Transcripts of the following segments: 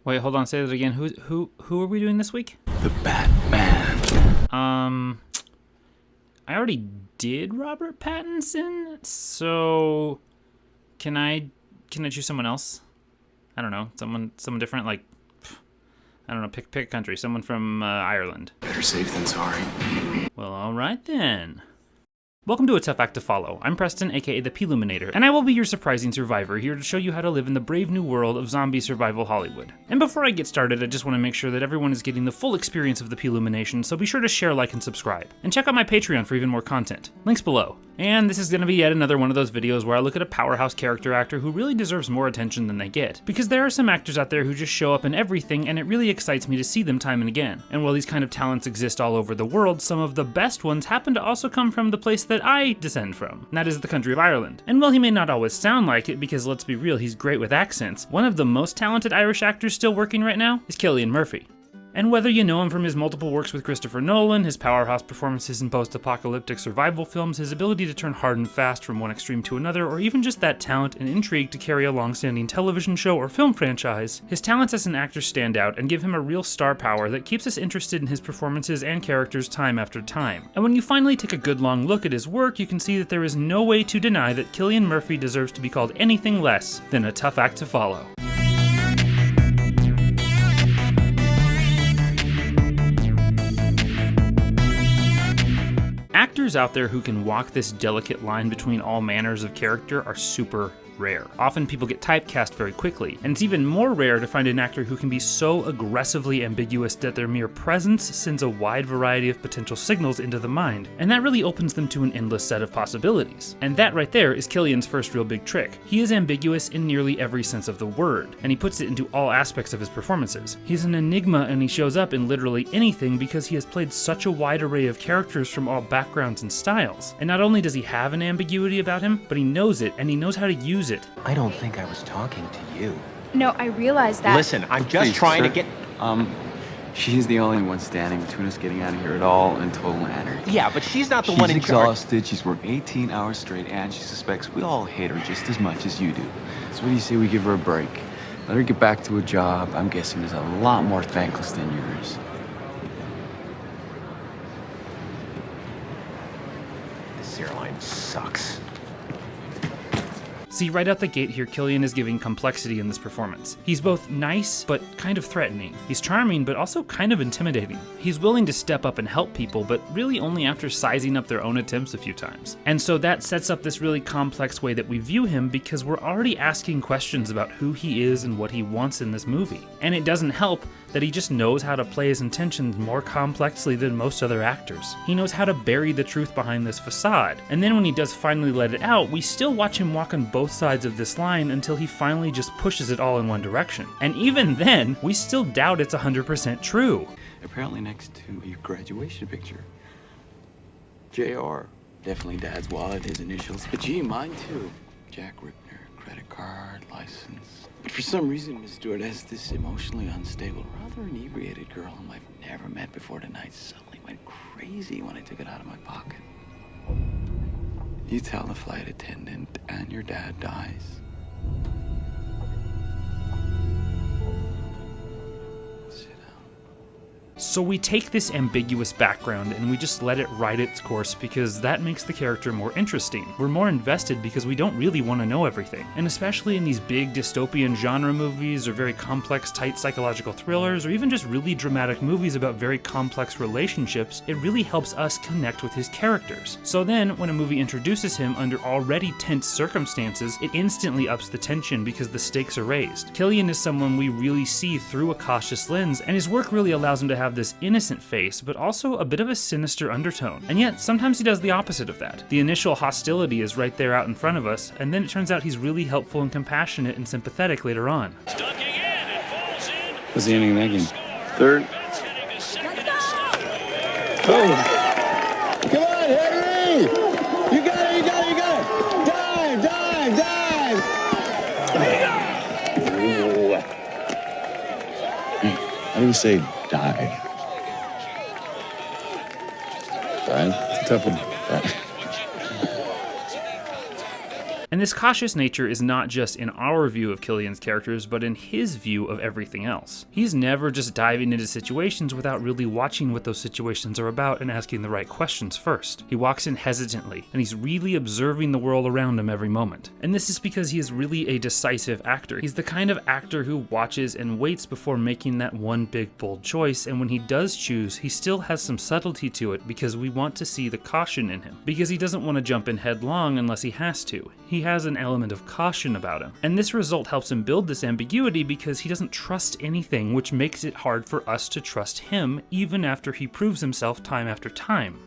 Wait, hold on. Say that again. Who are we doing this week? The Batman. I already did Robert Pattinson, so can I choose someone else? I don't know, someone different. Like, I don't know. Pick a country. Someone from Ireland. Better safe than sorry. Well, all right then. Welcome to A Tough Act to Follow. I'm Preston, aka the Ploominator, and I will be your surprising survivor here to show you how to live in the brave new world of zombie survival Hollywood. And before I get started, I just want to make sure that everyone is getting the full experience of the Ploomination, so be sure to share, like, and subscribe. And check out my Patreon for even more content. Links below. And this is going to be yet another one of those videos where I look at a powerhouse character actor who really deserves more attention than they get. Because there are some actors out there who just show up in everything, and it really excites me to see them time and again. And while these kind of talents exist all over the world, some of the best ones happen to also come from the place that I descend from, and that is the country of Ireland. And while he may not always sound like it, because let's be real, he's great with accents, one of the most talented Irish actors still working right now is Cillian Murphy. And whether you know him from his multiple works with Christopher Nolan, his powerhouse performances in post-apocalyptic survival films, his ability to turn hard and fast from one extreme to another, or even just that talent and intrigue to carry a long-standing television show or film franchise, his talents as an actor stand out and give him a real star power that keeps us interested in his performances and characters time after time. And when you finally take a good long look at his work, you can see that there is no way to deny that Cillian Murphy deserves to be called anything less than a tough act to follow. Actors out there who can walk this delicate line between all manners of character are super rare. Often people get typecast very quickly, and it's even more rare to find an actor who can be so aggressively ambiguous that their mere presence sends a wide variety of potential signals into the mind, and that really opens them to an endless set of possibilities. And that right there is Cillian's first real big trick. He is ambiguous in nearly every sense of the word, and he puts it into all aspects of his performances. He's an enigma, and he shows up in literally anything because he has played such a wide array of characters from all backgrounds and styles. And not only does he have an ambiguity about him, but he knows it, and he knows how to use it. I don't think I was talking to you. No, I realize that. Listen, I'm just trying to get... She's the only one standing between us getting out of here at all and total anarchy. Yeah, but she's not the one in She's charge. exhausted, she's worked 18 hours straight, and she suspects we all hate her just as much as you do. So what do you say we give her a break? Let her get back to a job I'm guessing is a lot more thankless than yours. This airline sucks. See, right out the gate here, Cillian is giving complexity in this performance. He's both nice, but kind of threatening. He's charming, but also kind of intimidating. He's willing to step up and help people, but really only after sizing up their own attempts a few times. And so that sets up this really complex way that we view him, because we're already asking questions about who he is and what he wants in this movie. And it doesn't help that he just knows how to play his intentions more complexly than most other actors. He knows how to bury the truth behind this facade. And then when he does finally let it out, we still watch him walk on both sides of this line until he finally just pushes it all in one direction. And even then, we still doubt it's 100% true. Apparently next to your graduation picture. JR. Definitely Dad's wallet, his initials. But gee, mine too. Jack Rippner, credit card, license. But for some reason, Miss Stewardess, this emotionally unstable, rather inebriated girl whom I've never met before tonight suddenly went crazy when I took it out of my pocket. You tell the flight attendant and your dad dies. Sit down. So we take this ambiguous background and we just let it ride its course, because that makes the character more interesting. We're more invested because we don't really want to know everything. And especially in these big dystopian genre movies, or very complex, tight psychological thrillers, or even just really dramatic movies about very complex relationships, it really helps us connect with his characters. So then, when a movie introduces him under already tense circumstances, it instantly ups the tension because the stakes are raised. Cillian is someone we really see through a cautious lens, and his work really allows him to have this innocent face, but also a bit of a sinister undertone. And yet, sometimes he does the opposite of that. The initial hostility is right there out in front of us, and then it turns out he's really helpful and compassionate and sympathetic later on. What's the ending of that game? Third. Oh. Come on, Henry! You got it, you got it, you got it! Dive, dive, dive! How do you say dive? Dive? It's a tough one. And this cautious nature is not just in our view of Cillian's characters, but in his view of everything else. He's never just diving into situations without really watching what those situations are about and asking the right questions first. He walks in hesitantly, and he's really observing the world around him every moment. And this is because he is really a decisive actor. He's the kind of actor who watches and waits before making that one big bold choice, and when he does choose, he still has some subtlety to it because we want to see the caution in him. Because he doesn't want to jump in headlong unless he has to. He has an element of caution about him. And this result helps him build this ambiguity because he doesn't trust anything, which makes it hard for us to trust him even after he proves himself time after time.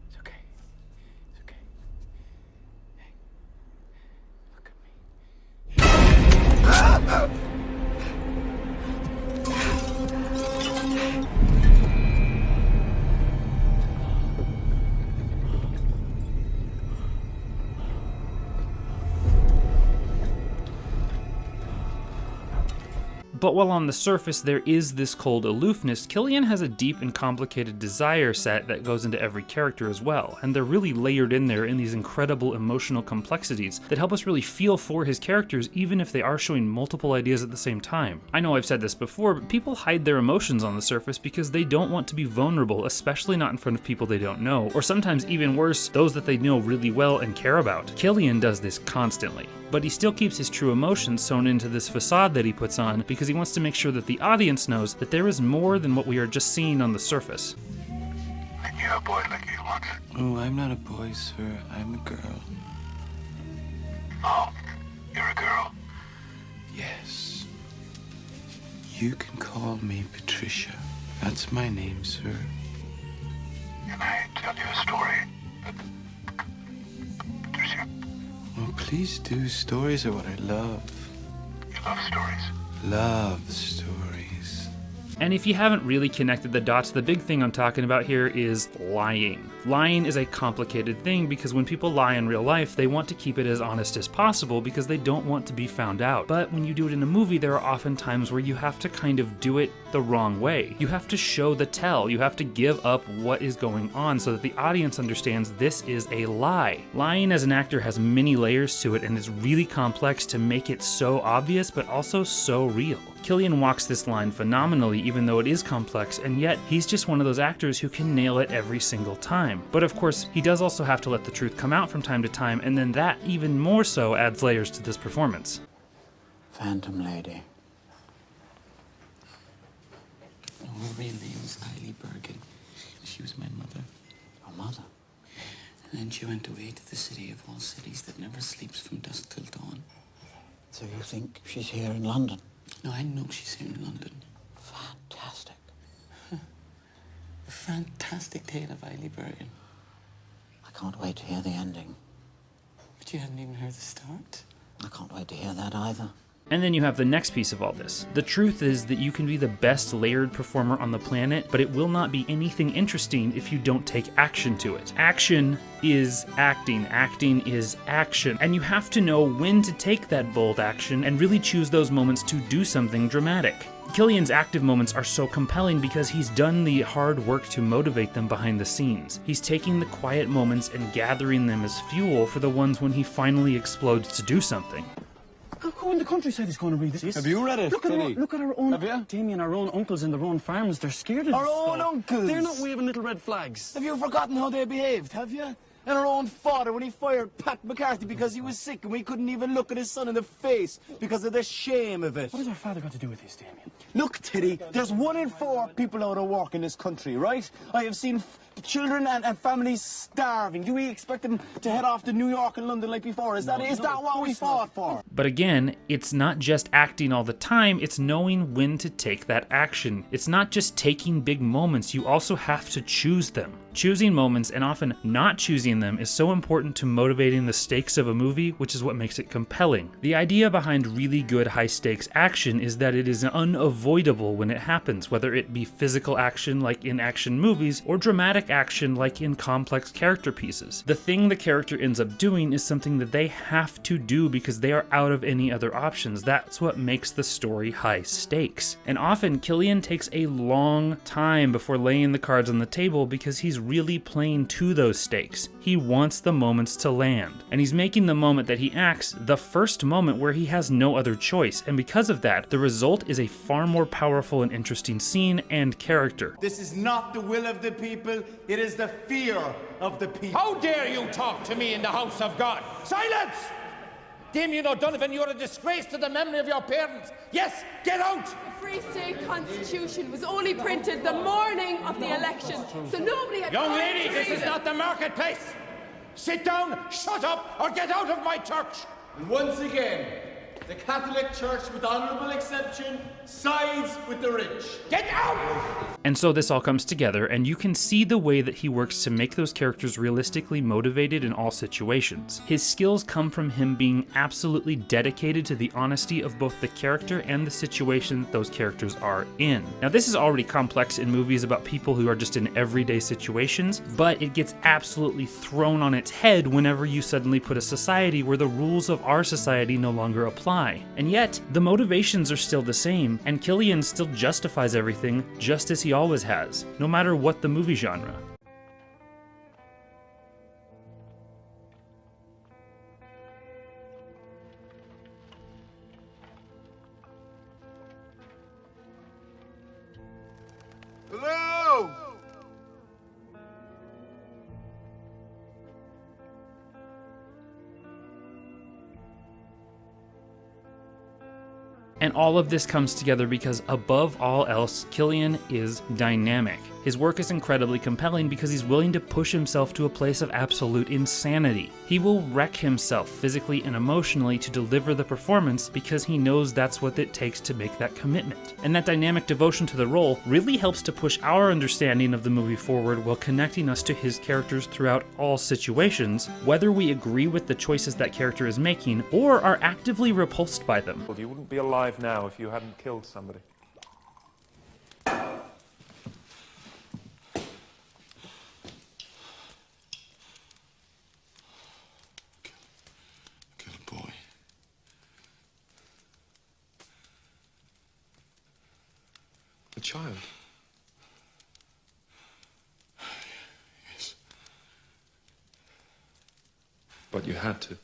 It's okay. It's okay. Hey, look at me. But while on the surface there is this cold aloofness, Cillian has a deep and complicated desire set that goes into every character as well, and they're really layered in there in these incredible emotional complexities that help us really feel for his characters even if they are showing multiple ideas at the same time. I know I've said this before, but people hide their emotions on the surface because they don't want to be vulnerable, especially not in front of people they don't know, or sometimes even worse, those that they know really well and care about. Cillian does this constantly. But he still keeps his true emotions sewn into this facade that he puts on because he wants to make sure that the audience knows that there is more than what we are just seeing on the surface. And you're a boy like he wants. Oh, I'm not a boy, sir. I'm a girl. Oh, you're a girl. Yes. You can call me Patricia. That's my name, sir. Can I tell you a story? Patricia, Oh, please do. Stories are what I love. you love stories. Love stories. And if you haven't really connected the dots, the big thing I'm talking about here is lying. Lying is a complicated thing because when people lie in real life, they want to keep it as honest as possible because they don't want to be found out. But when you do it in a movie, there are often times where you have to kind of do it the wrong way. You have to show the tell. You have to give up what is going on so that the audience understands this is a lie. Lying as an actor has many layers to it and is really complex to make it so obvious but also so real. Cillian walks this line phenomenally even though it is complex, and yet he's just one of those actors who can nail it every single time. But of course, he does also have to let the truth come out from time to time, and then that even more so adds layers to this performance. Phantom Lady. Oh, her real name is Eileen Bergen. She was my mother. Your mother? And then she went away to the city of all cities that never sleeps from dusk till dawn. So you think she's here in London? No, I know she's here in London. Fantastic. A fantastic tale of Eileen Bergen. I can't wait to hear the ending. But you hadn't even heard the start. I can't wait to hear that either. And then you have the next piece of all this. The truth is that you can be the best layered performer on the planet, but it will not be anything interesting if you don't take action to it. Action is acting. Acting is action. And you have to know when to take that bold action and really choose those moments to do something dramatic. Cillian's active moments are so compelling because he's done the hard work to motivate them behind the scenes. He's taking the quiet moments and gathering them as fuel for the ones when he finally explodes to do something. Who in the countryside is going to read this? Have you read it, Look at our own, Have you? Damien, our own uncles in their own farms. They're scared of Our this own stuff. uncles? They're not waving little red flags. Have you forgotten how they behaved, have you? And our own father when he fired Pat McCarthy because he was sick and we couldn't even look at his son in the face because of the shame of it. What has our father got to do with this, Damien? Look, Teddy, there's 1 in 4 people out of work in this country, right? I have seen children and families starving. Do we expect them to head off to New York and London like before? Is that what we fought for? But again, it's not just acting all the time, it's knowing when to take that action. It's not just taking big moments, you also have to choose them. Choosing moments and often not choosing them is so important to motivating the stakes of a movie, which is what makes it compelling. The idea behind really good high-stakes action is that it is unavoidable when it happens, whether it be physical action like in action movies or dramatic action like in complex character pieces. The thing the character ends up doing is something that they have to do because they are out of any other options. That's what makes the story high stakes. And often Cillian takes a long time before laying the cards on the table because he's really playing to those stakes. He wants the moments to land. And he's making the moment that he acts the first moment where he has no other choice. And because of that, the result is a far more powerful and interesting scene and character. This is not the will of the people, it is the fear of the people. How dare you talk to me in the house of God? Silence! Damien O'Donovan, you're a disgrace to the memory of your parents. Yes, get out! The Free State Constitution was only printed the morning of the election, so nobody had... Young lady, this is not the marketplace. Sit down, shut up, or get out of my church. And once again, the Catholic Church, with honourable exception, sides with the rich. Get out! And so this all comes together, and you can see the way that he works to make those characters realistically motivated in all situations. His skills come from him being absolutely dedicated to the honesty of both the character and the situation those characters are in. Now, this is already complex in movies about people who are just in everyday situations, but it gets absolutely thrown on its head whenever you suddenly put a society where the rules of our society no longer apply. And yet, the motivations are still the same, and Cillian still justifies everything just as he always has, no matter what the movie genre. Hello! And all of this comes together because above all else, Cillian is dynamic. His work is incredibly compelling because he's willing to push himself to a place of absolute insanity. He will wreck himself physically and emotionally to deliver the performance because he knows that's what it takes to make that commitment. And that dynamic devotion to the role really helps to push our understanding of the movie forward while connecting us to his characters throughout all situations, whether we agree with the choices that character is making or are actively repulsed by them. You wouldn't be alive now if you hadn't killed somebody. Kill a boy. A child? Yes. But you had to.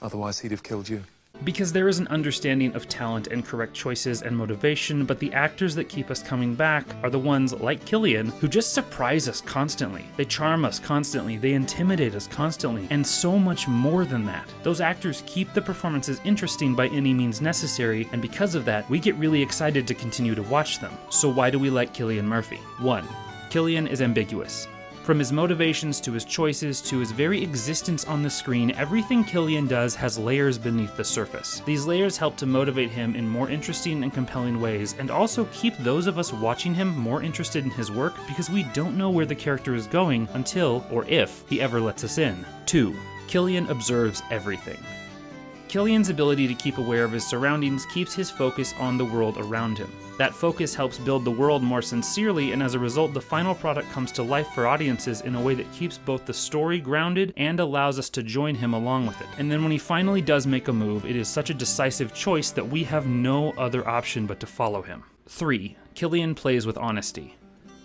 Otherwise he'd have killed you. Because there is an understanding of talent and correct choices and motivation, but the actors that keep us coming back are the ones, like Cillian, who just surprise us constantly. They charm us constantly, they intimidate us constantly, and so much more than that. Those actors keep the performances interesting by any means necessary, and because of that, we get really excited to continue to watch them. So why do we like Cillian Murphy? 1. Cillian is ambiguous. From his motivations to his choices to his very existence on the screen, everything Cillian does has layers beneath the surface. These layers help to motivate him in more interesting and compelling ways, and also keep those of us watching him more interested in his work because we don't know where the character is going until, or if, he ever lets us in. 2. Cillian observes everything. Cillian's ability to keep aware of his surroundings keeps his focus on the world around him. That focus helps build the world more sincerely, and as a result, the final product comes to life for audiences in a way that keeps both the story grounded and allows us to join him along with it. And then when he finally does make a move, it is such a decisive choice that we have no other option but to follow him. 3. Cillian plays with honesty.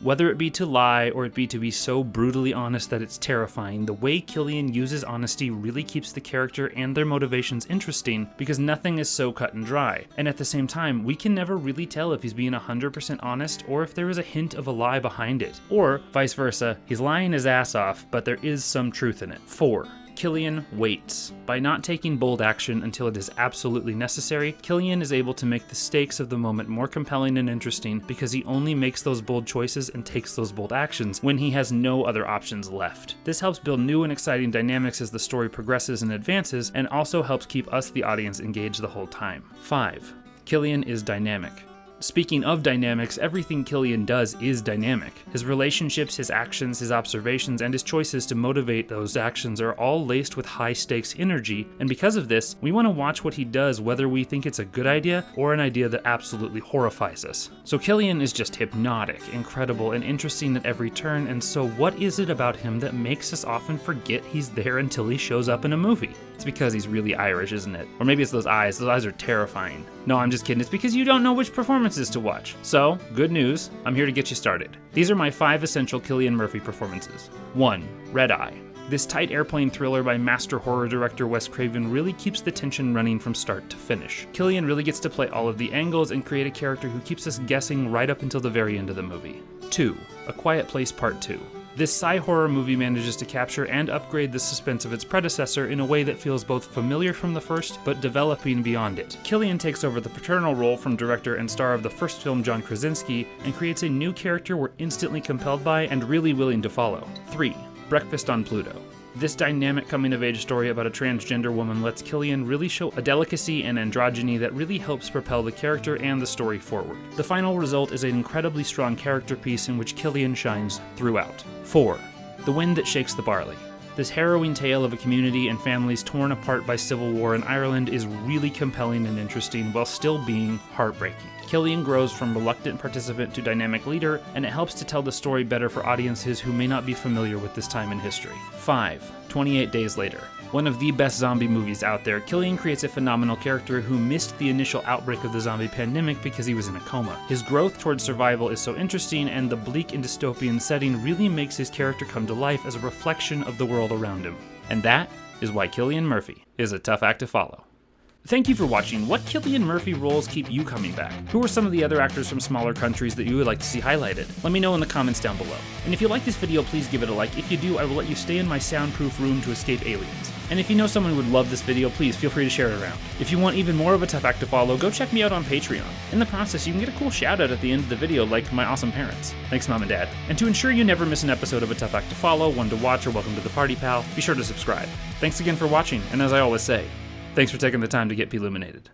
Whether it be to lie or it be to be so brutally honest that it's terrifying, the way Cillian uses honesty really keeps the character and their motivations interesting because nothing is so cut and dry. And at the same time, we can never really tell if he's being 100% honest or if there is a hint of a lie behind it. Or, vice versa, he's lying his ass off, but there is some truth in it. 4. Cillian waits. By not taking bold action until it is absolutely necessary, Cillian is able to make the stakes of the moment more compelling and interesting because he only makes those bold choices and takes those bold actions when he has no other options left. This helps build new and exciting dynamics as the story progresses and advances, and also helps keep us, the audience, engaged the whole time. 5. Cillian is dynamic. Speaking of dynamics, everything Cillian does is dynamic. His relationships, his actions, his observations, and his choices to motivate those actions are all laced with high-stakes energy, and because of this, we want to watch what he does whether we think it's a good idea or an idea that absolutely horrifies us. So Cillian is just hypnotic, incredible, and interesting at every turn, and so what is it about him that makes us often forget he's there until he shows up in a movie? It's because he's really Irish, isn't it? Or maybe it's those eyes. Those eyes are terrifying. No, I'm just kidding. It's because you don't know which performances to watch. So, good news, I'm here to get you started. These are my 5 essential Cillian Murphy performances. 1. Red Eye. This tight airplane thriller by master horror director Wes Craven really keeps the tension running from start to finish. Cillian really gets to play all of the angles and create a character who keeps us guessing right up until the very end of the movie. 2. A Quiet Place Part 2. This sci-horror movie manages to capture and upgrade the suspense of its predecessor in a way that feels both familiar from the first, but developing beyond it. Cillian takes over the paternal role from director and star of the first film John Krasinski, and creates a new character we're instantly compelled by and really willing to follow. 3. Breakfast on Pluto. This dynamic coming-of-age story about a transgender woman lets Cillian really show a delicacy and androgyny that really helps propel the character and the story forward. The final result is an incredibly strong character piece in which Cillian shines throughout. 4. The Wind That Shakes the Barley. This harrowing tale of a community and families torn apart by civil war in Ireland is really compelling and interesting while still being heartbreaking. Cillian grows from reluctant participant to dynamic leader, and it helps to tell the story better for audiences who may not be familiar with this time in history. 5. 28 Days Later. One of the best zombie movies out there, Cillian creates a phenomenal character who missed the initial outbreak of the zombie pandemic because he was in a coma. His growth towards survival is so interesting, and the bleak and dystopian setting really makes his character come to life as a reflection of the world around him. And that is why Cillian Murphy is a tough act to follow. Thank you for watching. What Cillian Murphy roles keep you coming back? Who are some of the other actors from smaller countries that you would like to see highlighted? Let me know in the comments down below. And if you like this video, please give it a like. If you do, I will let you stay in my soundproof room to escape aliens. And if you know someone who would love this video, please feel free to share it around. If you want even more of a tough act to follow, go check me out on Patreon. In the process, you can get a cool shout out at the end of the video, like my awesome parents. Thanks, Mom and Dad. And to ensure you never miss an episode of A Tough Act to Follow, one to watch, or welcome to the party, pal, be sure to subscribe. Thanks again for watching, and as I always say, thanks for taking the time to get Ploominated.